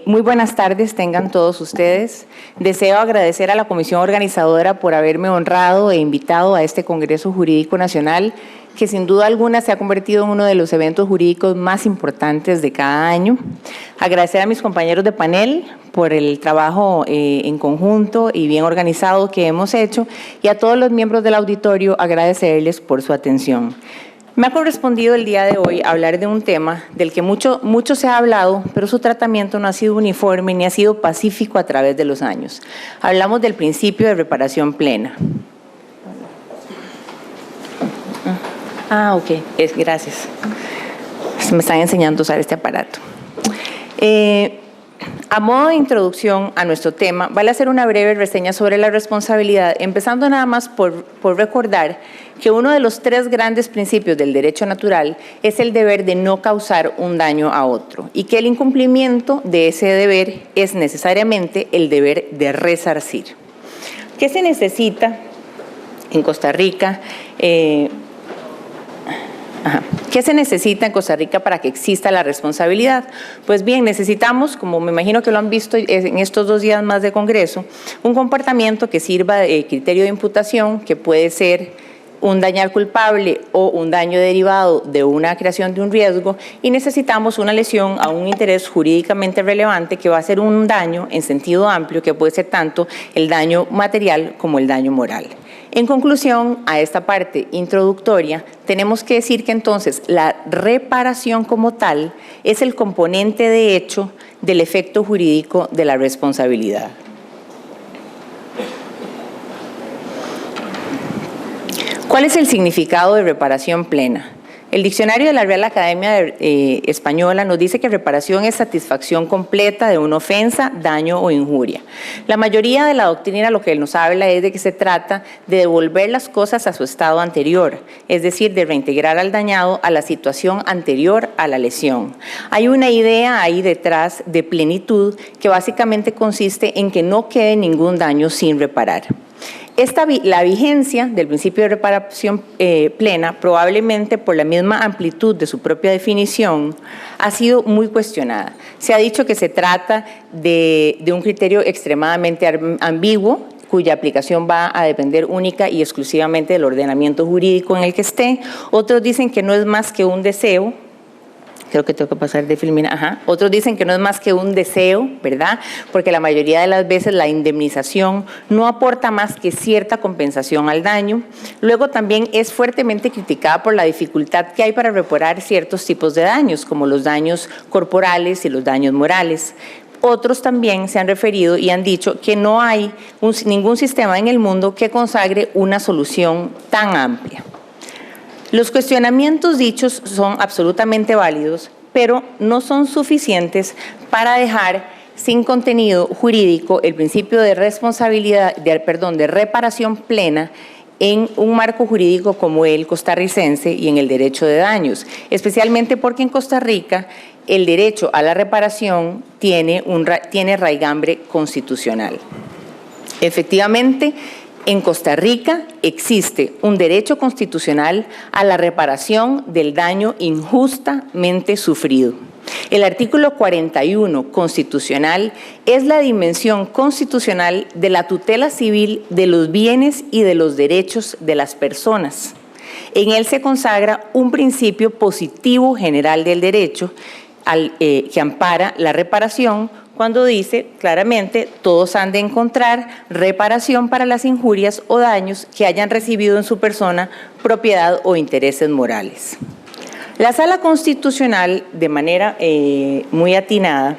Muy buenas tardes, tengan todos ustedes. Deseo agradecer a la Comisión Organizadora por haberme honrado e invitado a este Congreso Jurídico Nacional, que sin duda alguna se ha convertido en uno de los eventos jurídicos más importantes de cada año. Agradecer a mis compañeros de panel por el trabajo en conjunto y bien organizado que hemos hecho, y a todos los miembros del auditorio agradecerles por su atención. Me ha correspondido el día de hoy hablar de un tema del que mucho se ha hablado, pero su tratamiento no ha sido uniforme ni ha sido pacífico a través de los años. Hablamos del principio de reparación plena. Ok, gracias. Me están enseñando a usar este aparato. A modo de introducción a nuestro tema, vale hacer una breve reseña sobre la responsabilidad, empezando nada más por recordar que uno de los 3 grandes principios del derecho natural es el deber de no causar un daño a otro, y que el incumplimiento de ese deber es necesariamente el deber de resarcir. ¿Qué se necesita en Costa Rica? ¿Qué se necesita en Costa Rica para que exista la responsabilidad? Pues bien, necesitamos, como me imagino que lo han visto en estos 2 días más de Congreso, un comportamiento que sirva de criterio de imputación, que puede ser un dañar culpable o un daño derivado de una creación de un riesgo, y necesitamos una lesión a un interés jurídicamente relevante que va a ser un daño en sentido amplio, que puede ser tanto el daño material como el daño moral. En conclusión, a esta parte introductoria, tenemos que decir que entonces la reparación como tal es el componente de hecho del efecto jurídico de la responsabilidad. ¿Cuál es el significado de reparación plena? El diccionario de la Real Academia Española nos dice que reparación es satisfacción completa de una ofensa, daño o injuria. La mayoría de la doctrina lo que nos habla es de que se trata de devolver las cosas a su estado anterior, es decir, de reintegrar al dañado a la situación anterior a la lesión. Hay una idea ahí detrás de plenitud que básicamente consiste en que no quede ningún daño sin reparar. La vigencia del principio de reparación plena, probablemente por la misma amplitud de su propia definición, ha sido muy cuestionada. Se ha dicho que se trata de un criterio extremadamente ambiguo, cuya aplicación va a depender única y exclusivamente del ordenamiento jurídico en el que esté. Otros dicen que no es más que un deseo. Creo que tengo que pasar de filmina. Otros dicen que no es más que un deseo, ¿verdad? Porque la mayoría de las veces la indemnización no aporta más que cierta compensación al daño. Luego también es fuertemente criticada por la dificultad que hay para reparar ciertos tipos de daños, como los daños corporales y los daños morales. Otros también se han referido y han dicho que no hay ningún sistema en el mundo que consagre una solución tan amplia. Los cuestionamientos dichos son absolutamente válidos, pero no son suficientes para dejar sin contenido jurídico el principio de de reparación plena en un marco jurídico como el costarricense y en el derecho de daños, especialmente porque en Costa Rica el derecho a la reparación tiene raigambre constitucional. Efectivamente, en Costa Rica existe un derecho constitucional a la reparación del daño injustamente sufrido. El artículo 41 constitucional es la dimensión constitucional de la tutela civil de los bienes y de los derechos de las personas. En él se consagra un principio positivo general del derecho que ampara la reparación, cuando dice claramente todos han de encontrar reparación para las injurias o daños que hayan recibido en su persona, propiedad o intereses morales. La Sala Constitucional, de manera muy atinada,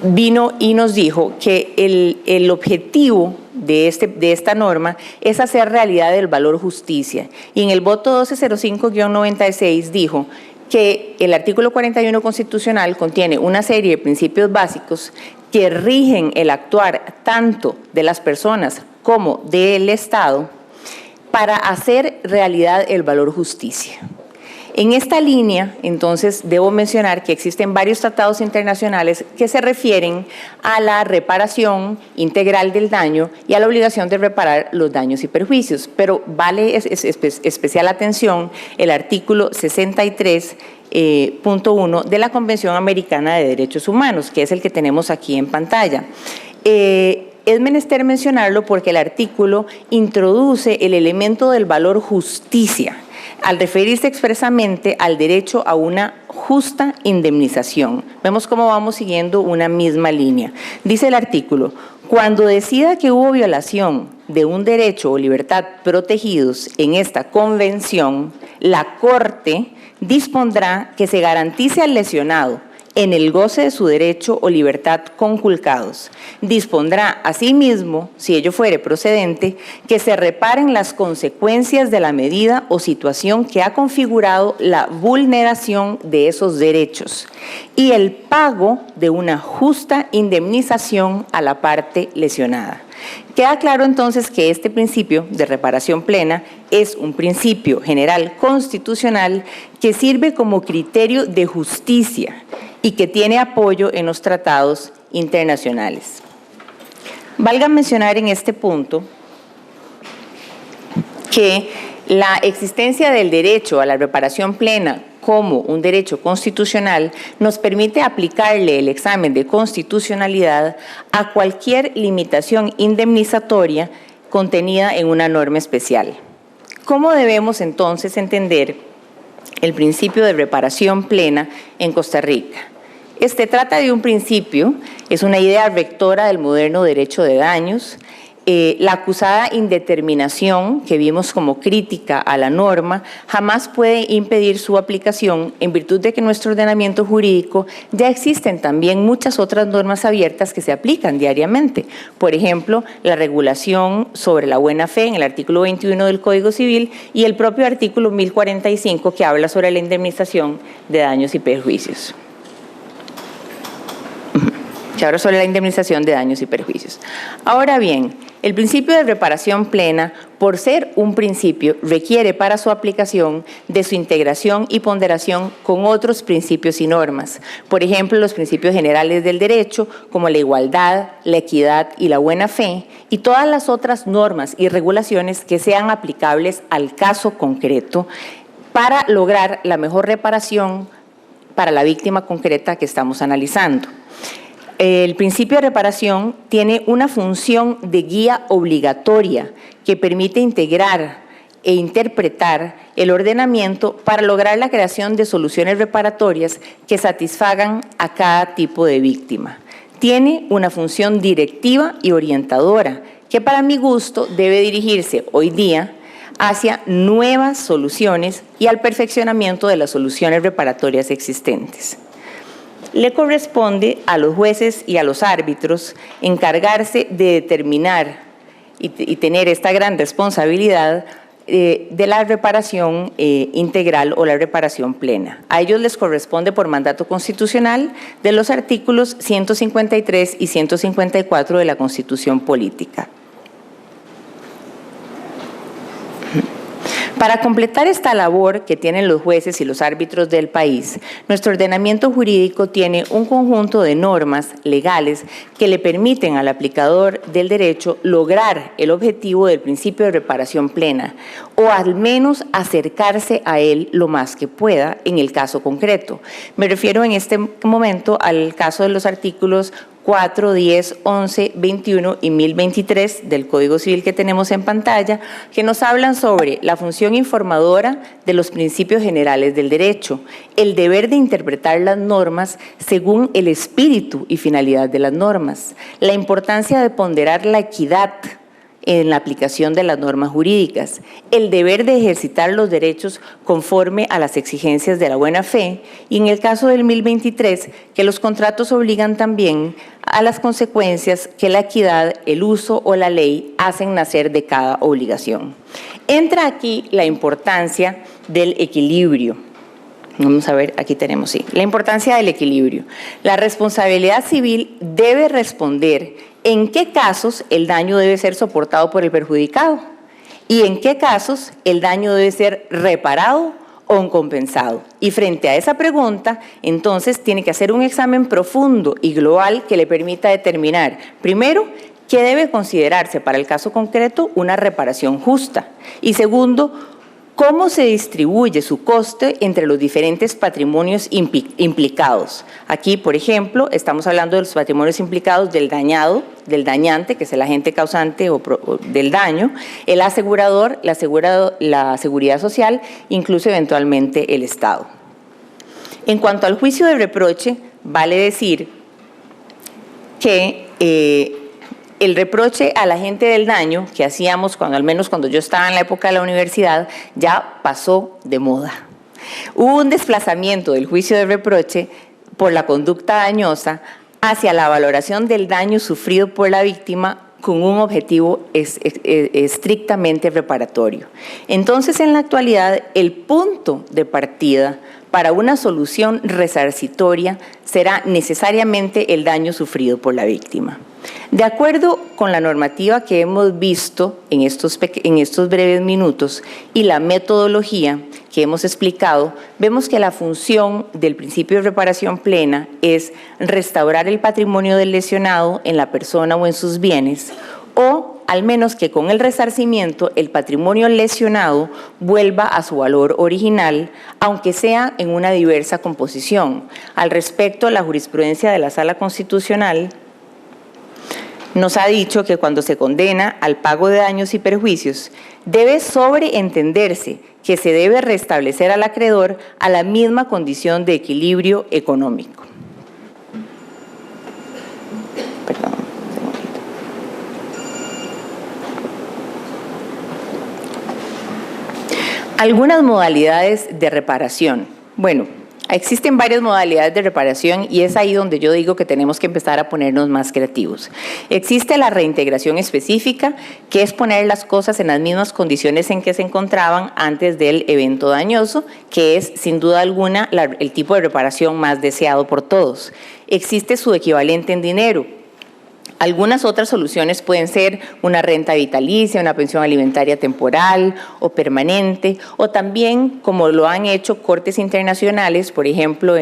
vino y nos dijo que el objetivo de esta norma es hacer realidad el valor justicia, y en el voto 1205-96 dijo que el artículo 41 constitucional contiene una serie de principios básicos que rigen el actuar tanto de las personas como del Estado para hacer realidad el valor justicia. En esta línea, entonces, debo mencionar que existen varios tratados internacionales que se refieren a la reparación integral del daño y a la obligación de reparar los daños y perjuicios, pero vale especial atención el artículo 63.1 de la Convención Americana de Derechos Humanos, que es el que tenemos aquí en pantalla. Es menester mencionarlo porque el artículo introduce el elemento del valor justicia, al referirse expresamente al derecho a una justa indemnización. Vemos cómo vamos siguiendo una misma línea. Dice el artículo: cuando decida que hubo violación de un derecho o libertad protegidos en esta convención, la Corte dispondrá que se garantice al lesionado en el goce de su derecho o libertad conculcados. Dispondrá asimismo, si ello fuere procedente, que se reparen las consecuencias de la medida o situación que ha configurado la vulneración de esos derechos y el pago de una justa indemnización a la parte lesionada. Queda claro entonces que este principio de reparación plena es un principio general constitucional que sirve como criterio de justicia y que tiene apoyo en los tratados internacionales. Valga mencionar en este punto que la existencia del derecho a la reparación plena como un derecho constitucional nos permite aplicarle el examen de constitucionalidad a cualquier limitación indemnizatoria contenida en una norma especial. ¿Cómo debemos entonces entender el principio de reparación plena en Costa Rica? Este trata de un principio, es una idea rectora del moderno derecho de daños. La acusada indeterminación que vimos como crítica a la norma jamás puede impedir su aplicación en virtud de que en nuestro ordenamiento jurídico ya existen también muchas otras normas abiertas que se aplican diariamente. Por ejemplo, la regulación sobre la buena fe en el artículo 21 del Código Civil y el propio artículo 1045 que habla sobre la indemnización de daños y perjuicios. Que habla sobre la indemnización de daños y perjuicios. Ahora bien, el principio de reparación plena, por ser un principio, requiere para su aplicación de su integración y ponderación con otros principios y normas. Por ejemplo, los principios generales del derecho, como la igualdad, la equidad y la buena fe, y todas las otras normas y regulaciones que sean aplicables al caso concreto para lograr la mejor reparación para la víctima concreta que estamos analizando. El principio de reparación tiene una función de guía obligatoria que permite integrar e interpretar el ordenamiento para lograr la creación de soluciones reparatorias que satisfagan a cada tipo de víctima. Tiene una función directiva y orientadora que, para mi gusto, debe dirigirse hoy día hacia nuevas soluciones y al perfeccionamiento de las soluciones reparatorias existentes. Le corresponde a los jueces y a los árbitros encargarse de determinar y tener esta gran responsabilidad de la reparación integral o la reparación plena. A ellos les corresponde por mandato constitucional de los artículos 153 y 154 de la Constitución Política. Para completar esta labor que tienen los jueces y los árbitros del país, nuestro ordenamiento jurídico tiene un conjunto de normas legales que le permiten al aplicador del derecho lograr el objetivo del principio de reparación plena o al menos acercarse a él lo más que pueda en el caso concreto. Me refiero en este momento al caso de los artículos 4, 10, 11, 21 y 1023 del Código Civil que tenemos en pantalla, que nos hablan sobre la función informadora de los principios generales del derecho, el deber de interpretar las normas según el espíritu y finalidad de las normas, la importancia de ponderar la equidad en la aplicación de las normas jurídicas, el deber de ejercitar los derechos conforme a las exigencias de la buena fe y, en el caso del 1023, que los contratos obligan también a las consecuencias que la equidad, el uso o la ley hacen nacer de cada obligación. Entra aquí la importancia del equilibrio. Vamos a ver, aquí tenemos, sí, la importancia del equilibrio. La responsabilidad civil debe responder en qué casos el daño debe ser soportado por el perjudicado y en qué casos el daño debe ser reparado o compensado. Y frente a esa pregunta, entonces tiene que hacer un examen profundo y global que le permita determinar, primero, qué debe considerarse para el caso concreto una reparación justa. Y segundo, cómo se distribuye su coste entre los diferentes patrimonios implicados. Aquí, por ejemplo, estamos hablando de los patrimonios implicados del dañado, del dañante, que es el agente causante o del daño, el asegurador, la seguridad social, incluso eventualmente el Estado. En cuanto al juicio de reproche, vale decir que el reproche al agente del daño que hacíamos, al menos cuando yo estaba en la época de la universidad, ya pasó de moda. Hubo un desplazamiento del juicio de reproche por la conducta dañosa hacia la valoración del daño sufrido por la víctima con un objetivo estrictamente reparatorio. Entonces, en la actualidad, el punto de partida para una solución resarcitoria será necesariamente el daño sufrido por la víctima. De acuerdo con la normativa que hemos visto en estos breves minutos y la metodología que hemos explicado, vemos que la función del principio de reparación plena es restaurar el patrimonio del lesionado en la persona o en sus bienes, o al menos que con el resarcimiento el patrimonio lesionado vuelva a su valor original, aunque sea en una diversa composición. Al respecto, la jurisprudencia de la Sala Constitucional nos ha dicho que cuando se condena al pago de daños y perjuicios, debe sobreentenderse que se debe restablecer al acreedor a la misma condición de equilibrio económico. Perdón, un segundito. Algunas modalidades de reparación. Bueno, existen varias modalidades de reparación y es ahí donde yo digo que tenemos que empezar a ponernos más creativos. Existe la reintegración específica, que es poner las cosas en las mismas condiciones en que se encontraban antes del evento dañoso, que es sin duda alguna el tipo de reparación más deseado por todos. Existe su equivalente en dinero. Algunas otras soluciones pueden ser una renta vitalicia, una pensión alimentaria temporal o permanente, o también, como lo han hecho cortes internacionales, por ejemplo,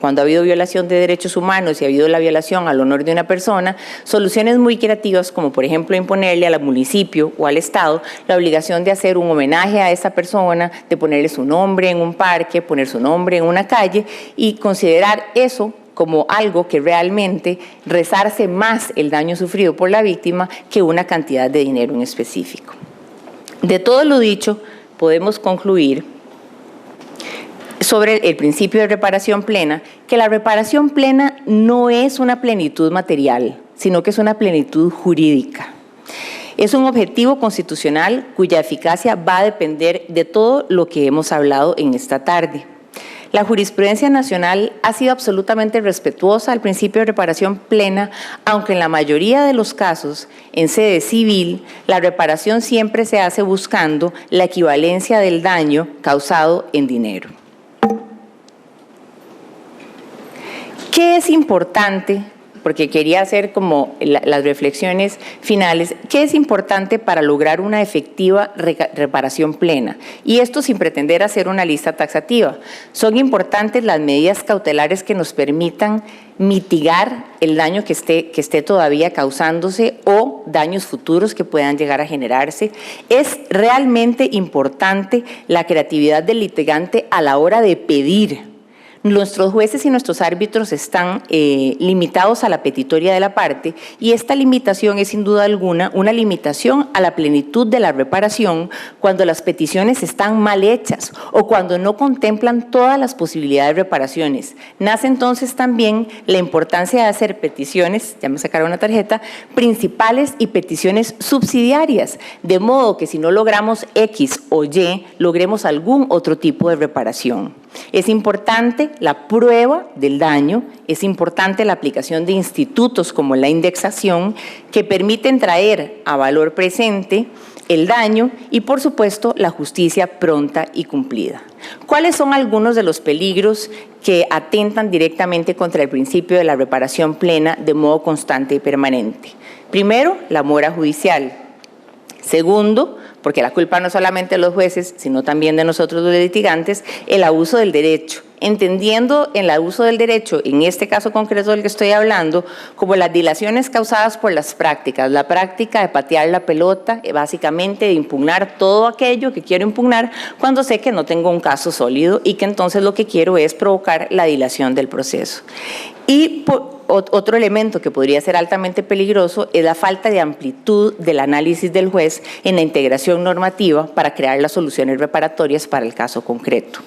cuando ha habido violación de derechos humanos y ha habido la violación al honor de una persona, soluciones muy creativas como, por ejemplo, imponerle al municipio o al Estado la obligación de hacer un homenaje a esa persona, de ponerle su nombre en un parque, poner su nombre en una calle y considerar eso como algo que realmente resarce más el daño sufrido por la víctima que una cantidad de dinero en específico. De todo lo dicho, podemos concluir sobre el principio de reparación plena, que la reparación plena no es una plenitud material, sino que es una plenitud jurídica. Es un objetivo constitucional cuya eficacia va a depender de todo lo que hemos hablado en esta tarde. La jurisprudencia nacional ha sido absolutamente respetuosa al principio de reparación plena, aunque en la mayoría de los casos, en sede civil, la reparación siempre se hace buscando la equivalencia del daño causado en dinero. ¿Qué es importante? Porque quería hacer como las reflexiones finales, ¿qué es importante para lograr una efectiva reparación plena? Y esto sin pretender hacer una lista taxativa. Son importantes las medidas cautelares que nos permitan mitigar el daño que esté todavía causándose o daños futuros que puedan llegar a generarse. Es realmente importante la creatividad del litigante a la hora de pedir. Nuestros jueces y nuestros árbitros están limitados a la petitoria de la parte y esta limitación es sin duda alguna una limitación a la plenitud de la reparación cuando las peticiones están mal hechas o cuando no contemplan todas las posibilidades de reparaciones. Nace entonces también la importancia de hacer peticiones, ya me sacaron una tarjeta, principales y peticiones subsidiarias, de modo que si no logramos X o Y, logremos algún otro tipo de reparación. Es importante la prueba del daño, es importante la aplicación de institutos como la indexación que permiten traer a valor presente el daño y, por supuesto, la justicia pronta y cumplida. ¿Cuáles son algunos de los peligros que atentan directamente contra el principio de la reparación plena de modo constante y permanente? Primero, la mora judicial. Segundo, porque la culpa no es solamente de los jueces, sino también de nosotros los litigantes, el abuso del derecho, entendiendo el abuso del derecho, en este caso concreto del que estoy hablando, como las dilaciones causadas por las prácticas, la práctica de patear la pelota, básicamente de impugnar todo aquello que quiero impugnar cuando sé que no tengo un caso sólido y que entonces lo que quiero es provocar la dilación del proceso. Y otro elemento que podría ser altamente peligroso es la falta de amplitud del análisis del juez en la integración normativa para crear las soluciones reparatorias para el caso concreto.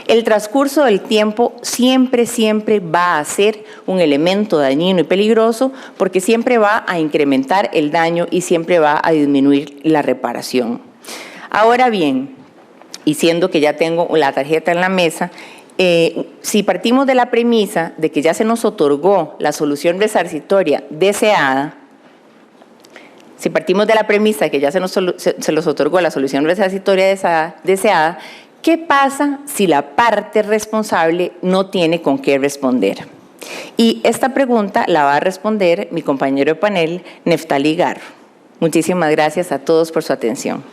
El transcurso del tiempo siempre va a ser un elemento dañino y peligroso porque siempre va a incrementar el daño y siempre va a disminuir la reparación. Ahora bien, y siendo que ya tengo la tarjeta en la mesa, si partimos de la premisa de que ya se nos otorgó la solución resarcitoria deseada, si partimos de la premisa de que ya se nos otorgó la solución resarcitoria deseada, ¿qué pasa si la parte responsable no tiene con qué responder? Y esta pregunta la va a responder mi compañero de panel, Neftali Garro. Muchísimas gracias a todos por su atención.